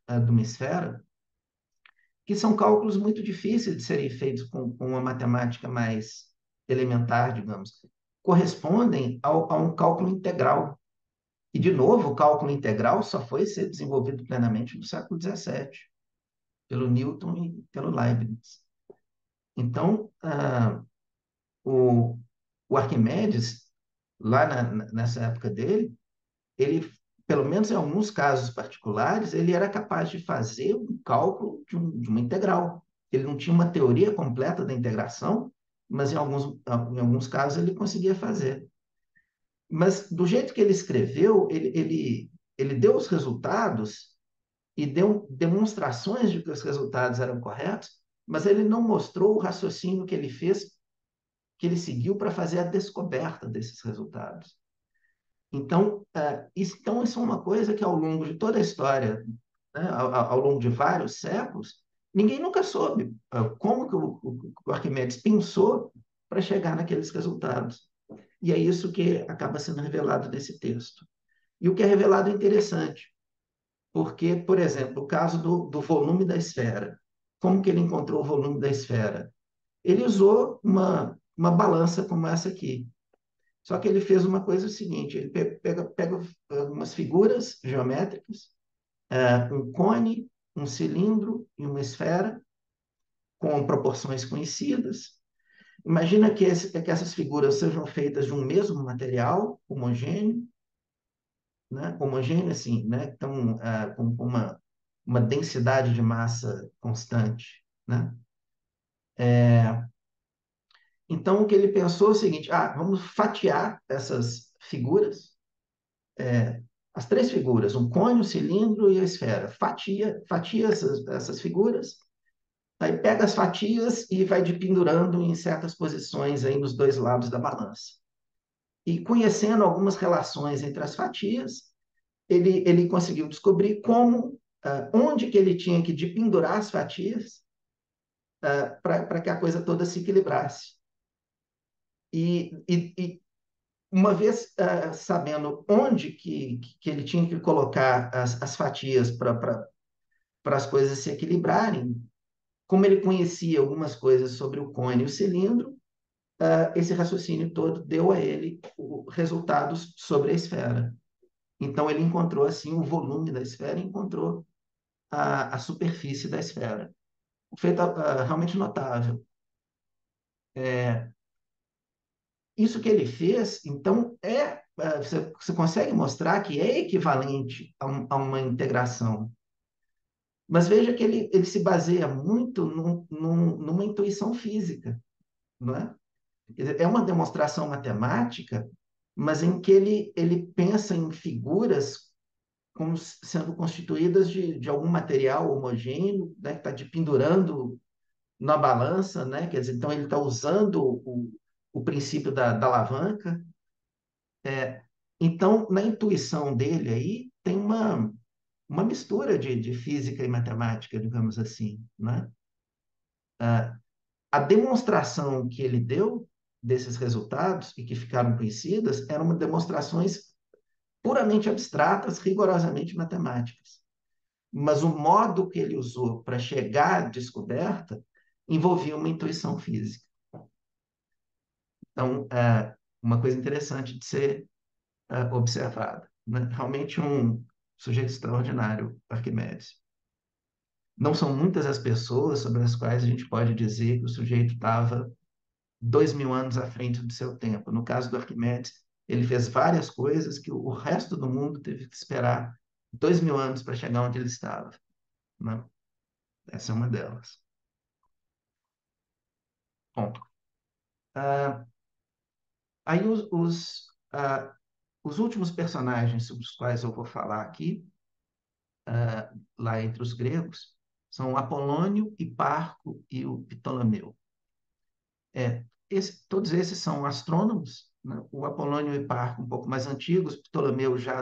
de uma esfera, que são cálculos muito difíceis de serem feitos com uma matemática mais elementar, digamos. Correspondem a um cálculo integral. E, de novo, o cálculo integral só foi ser desenvolvido plenamente no século XVII, pelo Newton e pelo Leibniz. Então, o, o Arquimedes, lá nessa época dele, ele, pelo menos em alguns casos particulares, ele era capaz de fazer um cálculo de uma integral. Ele não tinha uma teoria completa da integração, mas em alguns casos ele conseguia fazer. Mas do jeito que ele escreveu, ele deu os resultados e deu demonstrações de que os resultados eram corretos, mas ele não mostrou o raciocínio que ele fez, que ele seguiu para fazer a descoberta desses resultados. Então, isso é uma coisa que ao longo de toda a história, né, ao longo de vários séculos, ninguém nunca soube como que o Arquimedes pensou para chegar naqueles resultados. E é isso que acaba sendo revelado nesse texto. E o que é revelado é interessante, porque, por exemplo, o caso do volume da esfera. Como que ele encontrou o volume da esfera? Ele usou uma balança como essa aqui. Só que ele fez uma coisa seguinte: ele pega umas figuras geométricas, um cone, um cilindro e uma esfera, com proporções conhecidas. Imagina que essas figuras sejam feitas de um mesmo material, homogêneo, né? Homogêneo assim, né? Então, com uma densidade de massa constante, né? Então, o que ele pensou é o seguinte: vamos fatiar essas figuras, as três figuras, um cone, o cilindro e a esfera. Fatia essas figuras, aí pega as fatias e vai de pendurando em certas posições aí nos dois lados da balança. E conhecendo algumas relações entre as fatias, ele conseguiu descobrir onde que ele tinha que pendurar as fatias para que a coisa toda se equilibrasse. E uma vez sabendo onde que ele tinha que colocar as fatias para as coisas se equilibrarem, como ele conhecia algumas coisas sobre o cone e o cilindro, esse raciocínio todo deu a ele resultados sobre a esfera. Então, ele encontrou, assim, o volume da esfera e encontrou a superfície da esfera. Um feito realmente notável. Isso que ele fez, então, você consegue mostrar que é equivalente a uma integração. Mas veja que ele se baseia muito numa intuição física, não é? Quer dizer, é uma demonstração matemática, mas em que ele pensa em figuras como sendo constituídas de algum material homogêneo, né, que está de pendurando na balança, né? Quer dizer, então ele está usando o princípio da alavanca. Então, na intuição dele aí, tem uma mistura de física e matemática, digamos assim, né? A demonstração que ele deu desses resultados e que ficaram conhecidas eram demonstrações puramente abstratas, rigorosamente matemáticas. Mas o modo que ele usou para chegar à descoberta envolvia uma intuição física. Então, uma coisa interessante de ser observada, né? Realmente um sujeito extraordinário, Arquimedes. Não são muitas as pessoas sobre as quais a gente pode dizer que o sujeito estava 2.000 anos à frente do seu tempo. No caso do Arquimedes, ele fez várias coisas que o resto do mundo teve que esperar 2.000 anos para chegar onde ele estava, né? Essa é uma delas. Bom, uh, aí os últimos personagens sobre os quais eu vou falar aqui, lá entre os gregos, são Apolônio, Hiparco e o Ptolomeu. Todos esses são astrônomos, né? O Apolônio e o Hiparco um pouco mais antigos, Ptolomeu já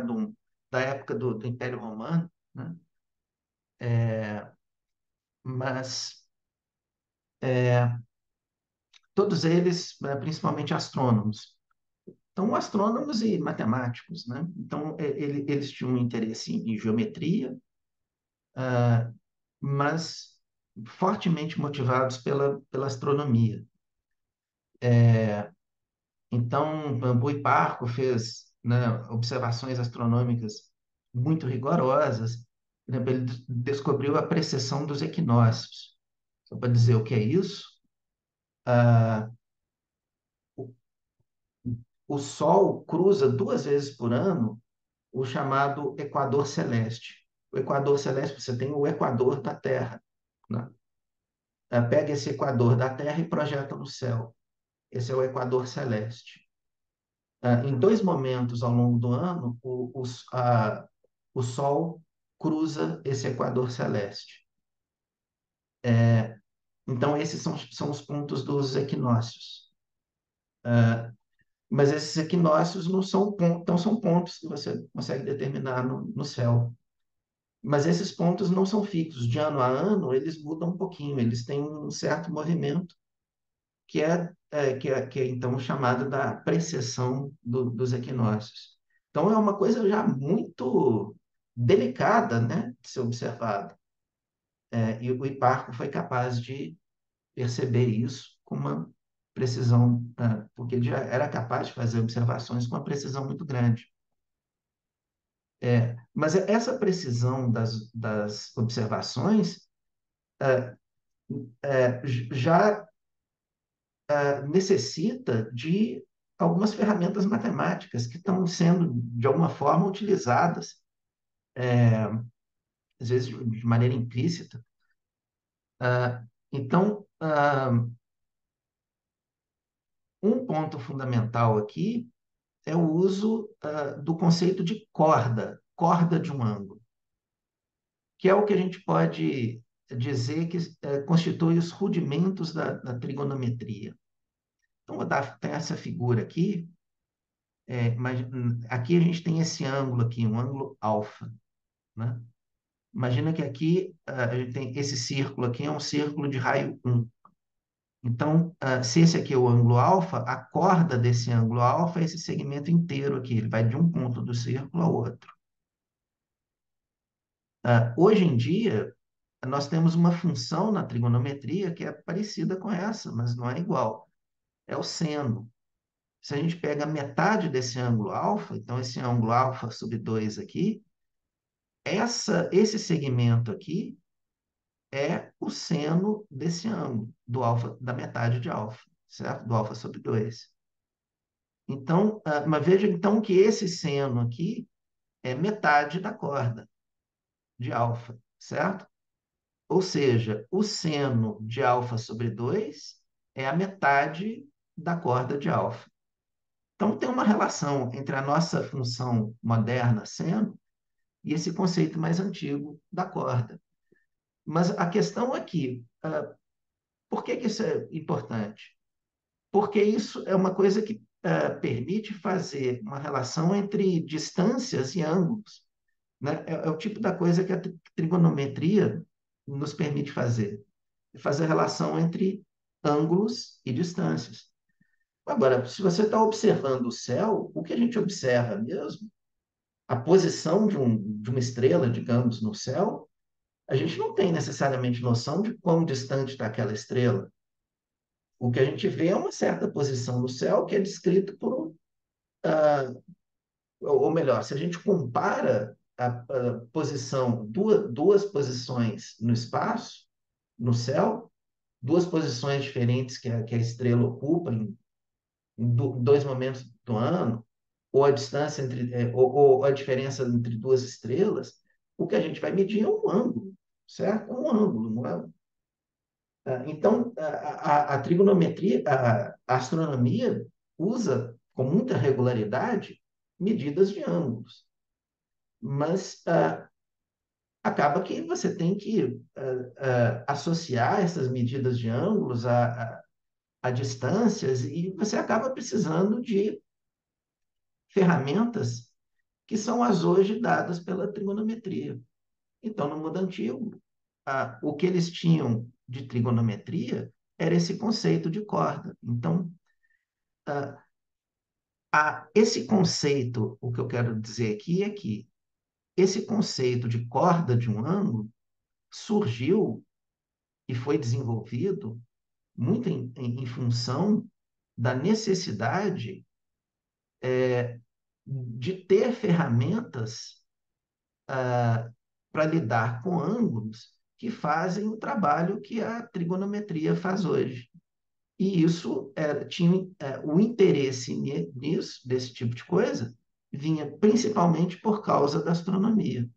da época do Império Romano, né? Mas todos eles, principalmente astrônomos. Então, astrônomos e matemáticos, né? Então, eles tinham um interesse em geometria, mas fortemente motivados pela astronomia. Então, Bambu e Parco fez, né, observações astronômicas muito rigorosas. Por exemplo, ele descobriu a precessão dos equinócios. Só para dizer o que é isso, o, o Sol cruza 2 vezes por ano o chamado Equador Celeste. O Equador Celeste, você tem o Equador da Terra, né? Pega esse Equador da Terra e projeta no céu. Esse é o Equador Celeste. Em 2 momentos ao longo do ano, o Sol cruza esse Equador Celeste. Então, esses são os pontos dos equinócios. Mas esses equinócios não são pontos, então são pontos que você consegue determinar no céu. Mas esses pontos não são fixos. De ano a ano, eles mudam um pouquinho, eles têm um certo movimento, que é então chamado da precessão dos equinócios. Então, é uma coisa já muito delicada, né, de ser observada. E o Hipparco foi capaz de perceber isso com uma precisão, porque ele já era capaz de fazer observações com uma precisão muito grande. Mas essa precisão das observações já necessita de algumas ferramentas matemáticas que estão sendo, de alguma forma, utilizadas, às vezes de maneira implícita. Então, um ponto fundamental aqui é o uso do conceito de corda, corda de um ângulo, que é o que a gente pode dizer que constitui os rudimentos da trigonometria. Então, vou dar, tem essa figura aqui, mas aqui a gente tem esse ângulo aqui, um ângulo alfa, né? Imagina que aqui a gente tem esse círculo aqui, é um círculo de raio 1. Então, se esse aqui é o ângulo alfa, a corda desse ângulo alfa é esse segmento inteiro aqui, ele vai de um ponto do círculo ao outro. Hoje em dia, nós temos uma função na trigonometria que é parecida com essa, mas não é igual. É o seno. Se a gente pega metade desse ângulo alfa, então esse ângulo alfa sobre 2 aqui, esse segmento aqui é o seno desse ângulo, do alfa, da metade de alfa, certo? Do alfa sobre 2. Então, mas veja então que esse seno aqui é metade da corda de alfa, certo? Ou seja, o seno de alfa sobre 2 é a metade da corda de alfa. Então, tem uma relação entre a nossa função moderna, seno, e esse conceito mais antigo da corda. Mas a questão aqui, por que isso é importante? Porque isso é uma coisa que permite fazer uma relação entre distâncias e ângulos, né? É o tipo da coisa que a trigonometria nos permite fazer relação entre ângulos e distâncias. Agora, se você está observando o céu, o que a gente observa mesmo? A posição de uma estrela, digamos, no céu, a gente não tem necessariamente noção de quão distante está aquela estrela. O que a gente vê é uma certa posição no céu que é descrito por, ou melhor, se a gente compara a posição, duas posições no espaço, no céu, duas posições diferentes que a estrela ocupa em dois momentos do ano, ou a distância entre, ou a diferença entre duas estrelas, o que a gente vai medir é um ângulo, certo? É um ângulo, não é? Então, a trigonometria, a astronomia usa com muita regularidade medidas de ângulos, mas acaba que você tem que associar essas medidas de ângulos a distâncias e você acaba precisando de ferramentas que são as hoje dadas pela trigonometria. Então, no mundo antigo, o que eles tinham de trigonometria era esse conceito de corda. Então, esse conceito, o que eu quero dizer aqui é que esse conceito de corda de um ângulo surgiu e foi desenvolvido muito em função da necessidade de ter ferramentas para lidar com ângulos que fazem o trabalho que a trigonometria faz hoje. E isso tinha o interesse nisso, desse tipo de coisa, vinha principalmente por causa da astronomia.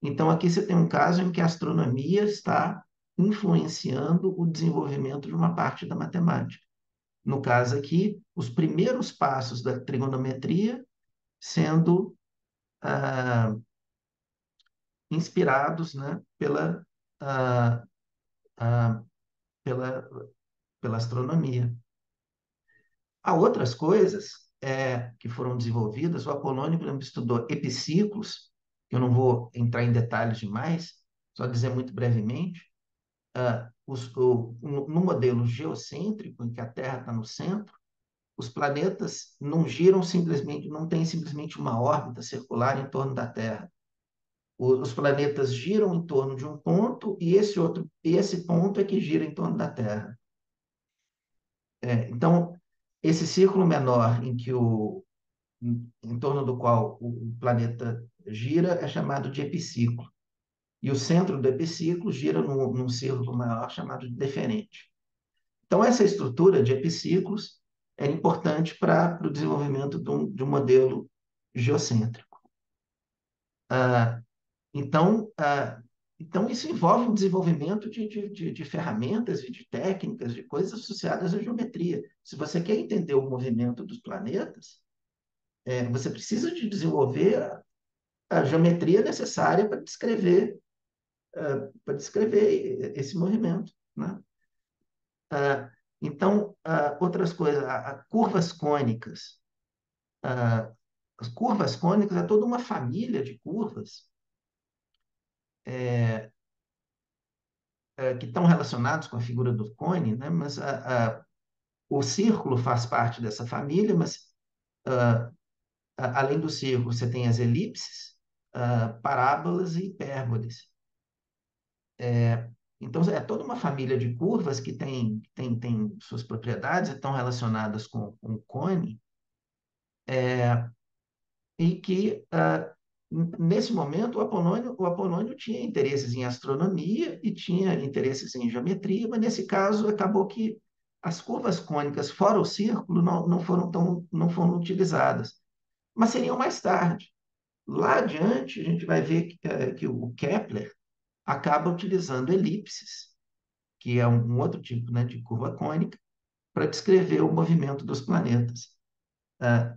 Então, aqui você tem um caso em que a astronomia está influenciando o desenvolvimento de uma parte da matemática. No caso aqui, os primeiros passos da trigonometria sendo ah, inspirados, né, ah, ah, pela, pela astronomia. Há outras coisas que foram desenvolvidas. O Apolônio, por exemplo, estudou epiciclos, que eu não vou entrar em detalhes demais, só dizer muito brevemente. No modelo geocêntrico, em que a Terra está no centro, os planetas não giram simplesmente, não tem simplesmente uma órbita circular em torno da Terra. Os planetas giram em torno de um ponto e esse ponto é que gira em torno da Terra. Então, esse círculo menor em torno do qual o planeta gira é chamado de epiciclo. E o centro do epiciclo gira num círculo maior chamado de deferente. Então, essa estrutura de epiciclos é importante para o desenvolvimento de um modelo geocêntrico. Ah, então, então, isso envolve o desenvolvimento de ferramentas e de técnicas, de coisas associadas à geometria. Se você quer entender o movimento dos planetas, você precisa de desenvolver a geometria necessária para descrever esse movimento, né? Ah, então, outras coisas, curvas cônicas. Ah, as curvas cônicas é toda uma família de curvas que estão relacionadas com a figura do cone, né? Mas o círculo faz parte dessa família, mas além do círculo, você tem as elipses, parábolas e hipérboles. Então, é toda uma família de curvas que tem suas propriedades, estão relacionadas com o cone, e que, nesse momento, o Apolônio tinha interesses em astronomia e tinha interesses em geometria, mas, nesse caso, acabou que as curvas cônicas fora o círculo não foram utilizadas, mas seriam mais tarde. Lá adiante, a gente vai ver que o Kepler acaba utilizando elipses, que é um outro tipo, né, de curva cônica, para descrever o movimento dos planetas. Ah,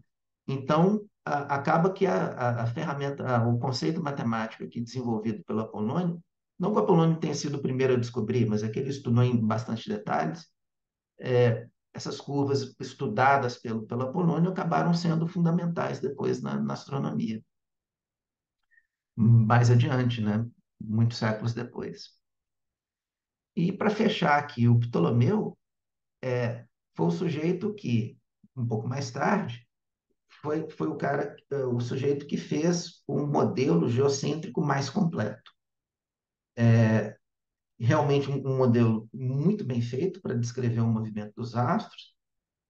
Então, acaba que a ferramenta, o conceito matemático aqui desenvolvido pelo Apolônio, não que o Apolônio tenha sido o primeiro a descobrir, mas é que ele estudou em bastante detalhes, essas curvas estudadas pelo Apolônio acabaram sendo fundamentais depois na astronomia, mais adiante, né? Muitos séculos depois. E para fechar aqui, o Ptolomeu foi o sujeito que, um pouco mais tarde, foi o sujeito que fez um modelo geocêntrico mais completo. Realmente um modelo muito bem feito para descrever o movimento dos astros,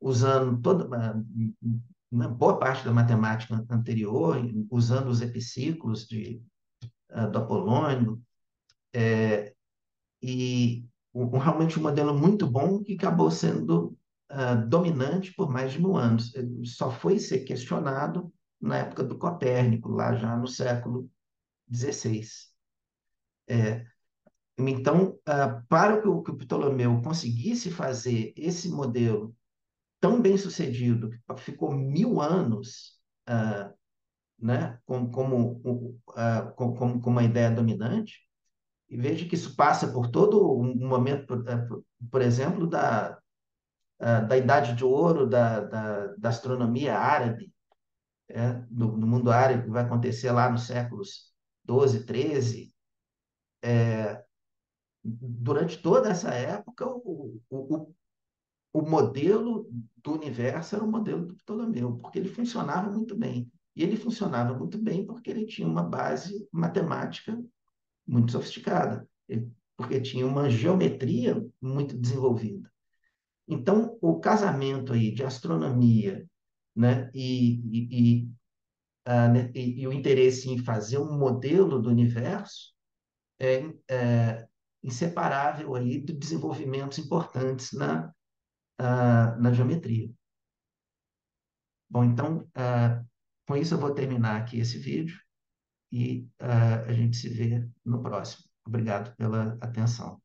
usando uma boa parte da matemática anterior, usando os epiciclos do Apolônio, e realmente um modelo muito bom que acabou sendo dominante por mais de 1000 anos. Ele só foi ser questionado na época do Copérnico, lá já no século XVI. Então, para que o Ptolomeu conseguisse fazer esse modelo tão bem sucedido, que ficou 1000 anos, né, como uma ideia dominante, e veja que isso passa por todo um momento, por exemplo, da Idade de Ouro da astronomia árabe, do mundo árabe, que vai acontecer lá nos séculos 12, 13. Durante toda essa época, o modelo do universo era o modelo do Ptolomeu, porque ele funcionava muito bem. E ele funcionava muito bem porque ele tinha uma base matemática muito sofisticada, porque tinha uma geometria muito desenvolvida. Então, o casamento aí de astronomia, né, e o interesse em fazer um modelo do universo é inseparável aí de desenvolvimentos importantes na geometria. Bom, então, com isso eu vou terminar aqui esse vídeo e a gente se vê no próximo. Obrigado pela atenção.